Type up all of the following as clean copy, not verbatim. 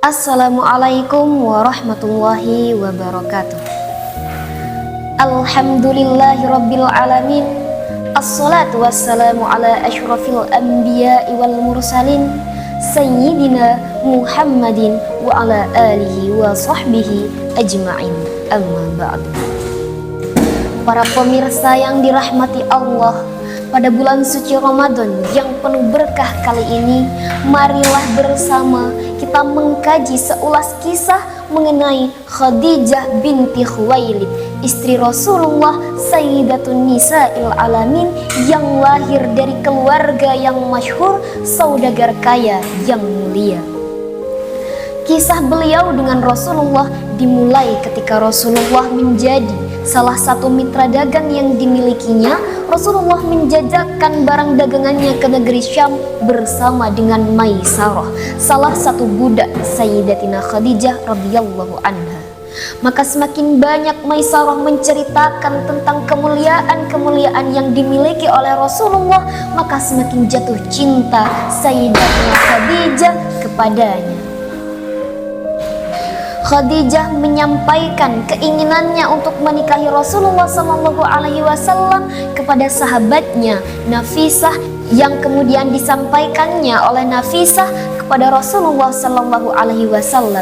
Assalamualaikum warahmatullahi wabarakatuh. Alhamdulillahirabbil alamin. Assalatu wassalamu ala asyrafil anbiya'i wal mursalin sayyidina Muhammadin wa ala alihi wa sahbihi ajma'in. Amma ba'du. Para pemirsa yang dirahmati Allah, pada bulan suci Ramadan yang penuh berkah kali ini, marilah bersama kita mengkaji seulas kisah mengenai Khadijah binti Khuwailid, istri Rasulullah Sayyidatun Nisa'il Alamin, yang lahir dari keluarga yang masyhur, saudagar kaya yang mulia. Kisah beliau dengan Rasulullah dimulai ketika Rasulullah menjadi salah satu mitra dagang yang dimilikinya. Rasulullah menjajakan barang dagangannya ke negeri Syam bersama dengan Maisarah, salah satu budak Sayyidatina Khadijah radhiyallahu anha. Maka semakin banyak Maisarah menceritakan tentang kemuliaan-kemuliaan yang dimiliki oleh Rasulullah, maka semakin jatuh cinta Sayyidatina Khadijah kepadanya. Khadijah menyampaikan keinginannya untuk menikahi Rasulullah SAW kepada sahabatnya Nafisah, yang kemudian disampaikannya oleh Nafisah kepada Rasulullah SAW.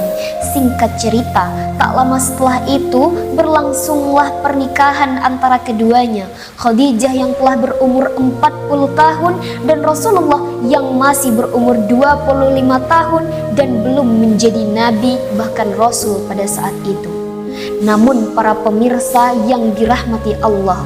Singkat cerita, tak lama setelah itu berlangsunglah pernikahan antara keduanya. Khadijah yang telah berumur 40 tahun dan Rasulullah yang masih berumur 25 tahun dan belum menjadi nabi, bahkan rasul pada saat itu. Namun para pemirsa yang dirahmati Allah,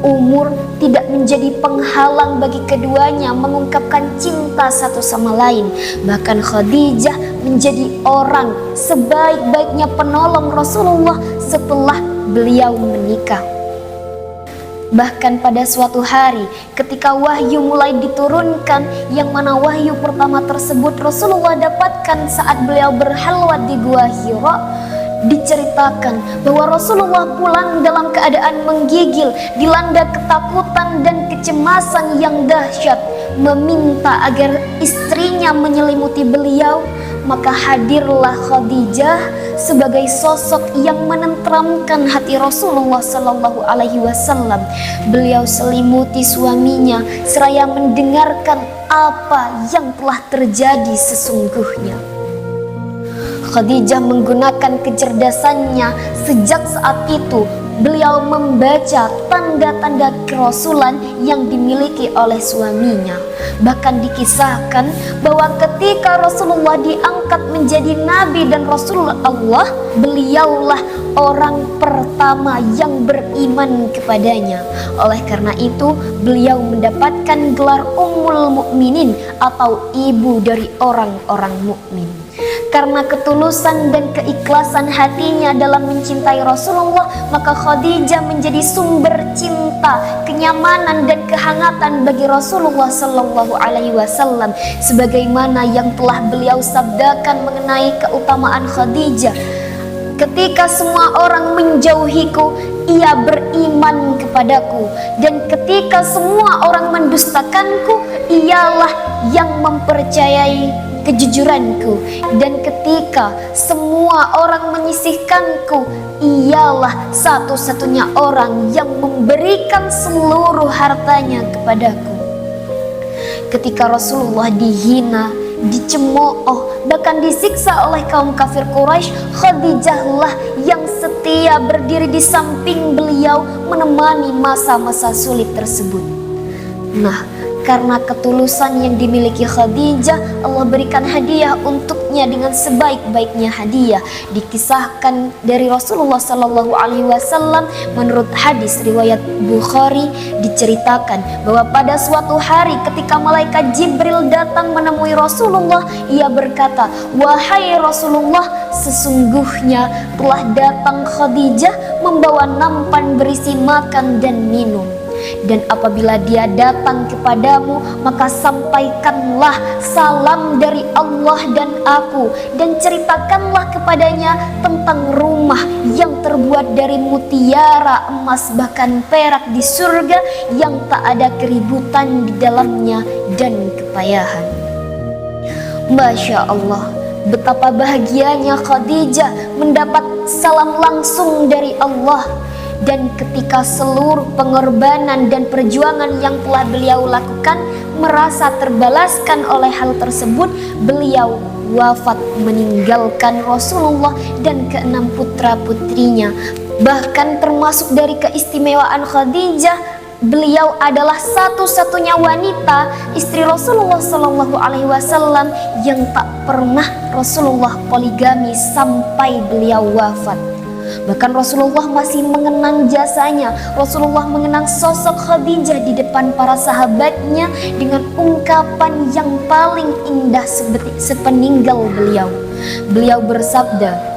umur tidak menjadi penghalang bagi keduanya mengungkapkan cinta satu sama lain. Bahkan Khadijah menjadi orang sebaik-baiknya penolong Rasulullah setelah beliau menikah. Bahkan pada suatu hari ketika wahyu mulai diturunkan, yang mana wahyu pertama tersebut Rasulullah dapatkan saat beliau berhalwat di Gua Hira, diceritakan bahwa Rasulullah pulang dalam keadaan menggigil, dilanda ketakutan dan kecemasan yang dahsyat, meminta agar istrinya menyelimuti beliau. Maka hadirlah Khadijah sebagai sosok yang menenteramkan hati Rasulullah SAW. Beliau selimuti suaminya seraya mendengarkan apa yang telah terjadi sesungguhnya. Khadijah menggunakan kecerdasannya. Sejak saat itu beliau membaca tanda-tanda kerasulan yang dimiliki oleh suaminya. Bahkan dikisahkan bahwa ketika Rasulullah diangkat menjadi nabi dan rasul Allah, beliaulah orang pertama yang beriman kepadanya. Oleh karena itu beliau mendapatkan gelar Ummul Mukminin atau ibu dari orang-orang mukmin. Karena ketulusan dan keikhlasan hatinya dalam mencintai Rasulullah, maka Khadijah menjadi sumber cinta, kenyamanan dan kehangatan bagi Rasulullah SAW, sebagaimana yang telah beliau sabdakan mengenai keutamaan Khadijah. Ketika semua orang menjauhiku, ia beriman kepadaku, dan ketika semua orang mendustakanku, ialah yang mempercayai kejujuranku, dan ketika semua orang menyisihkanku, ialah satu-satunya orang yang memberikan seluruh hartanya kepadaku. Ketika Rasulullah dihina, dicemooh, bahkan disiksa oleh kaum kafir Quraisy, Khadijahlah yang setia berdiri di samping beliau menemani masa-masa sulit tersebut. Nah, karena ketulusan yang dimiliki Khadijah, Allah berikan hadiah untuknya dengan sebaik-baiknya hadiah. Dikisahkan dari Rasulullah SAW menurut hadis riwayat Bukhari, diceritakan bahwa pada suatu hari ketika malaikat Jibril datang menemui Rasulullah, ia berkata, "Wahai Rasulullah, sesungguhnya telah datang Khadijah membawa nampan berisi makan dan minum. Dan apabila dia datang kepadamu, maka sampaikanlah salam dari Allah dan aku, dan ceritakanlah kepadanya tentang rumah yang terbuat dari mutiara, emas, bahkan perak di surga, yang tak ada keributan di dalamnya dan kepayahan." Masya Allah, Betapa bahagianya Khadijah mendapat salam langsung dari Allah. Dan ketika seluruh pengorbanan dan perjuangan yang telah beliau lakukan merasa terbalaskan oleh hal tersebut, beliau wafat meninggalkan Rasulullah dan keenam putra-putrinya. Bahkan termasuk dari keistimewaan Khadijah, beliau adalah satu-satunya wanita istri Rasulullah Shallallahu Alaihi Wasallam yang tak pernah Rasulullah poligami sampai beliau wafat. Bahkan Rasulullah masih mengenang jasanya. Rasulullah mengenang sosok Khadijah di depan para sahabatnya dengan ungkapan yang paling indah sepeninggal beliau. Beliau bersabda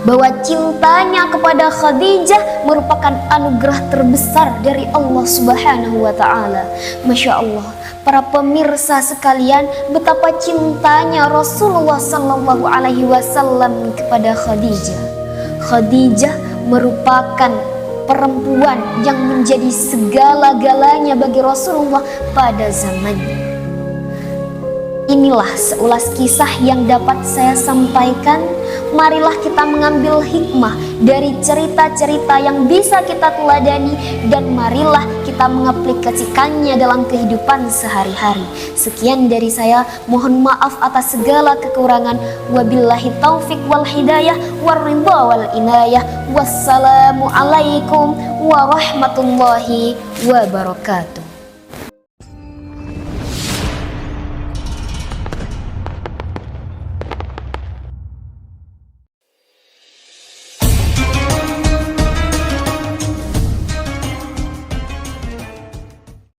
bahwa cintanya kepada Khadijah merupakan anugerah terbesar dari Allah Subhanahu wa Ta'ala. Masya Allah, para pemirsa sekalian, betapa cintanya Rasulullah Sallallahu Alaihi Wasallam kepada Khadijah. Khadijah merupakan perempuan yang menjadi segala-galanya bagi Rasulullah pada zamannya. Inilah seulas kisah yang dapat saya sampaikan. Marilah kita mengambil hikmah dari cerita-cerita yang bisa kita teladani, dan marilah kita mengaplikasikannya dalam kehidupan sehari-hari. Sekian dari saya, mohon maaf atas segala kekurangan. Wabillahi taufik wal hidayah warridha wal inayah. Wassalamualaikum warahmatullahi wabarakatuh.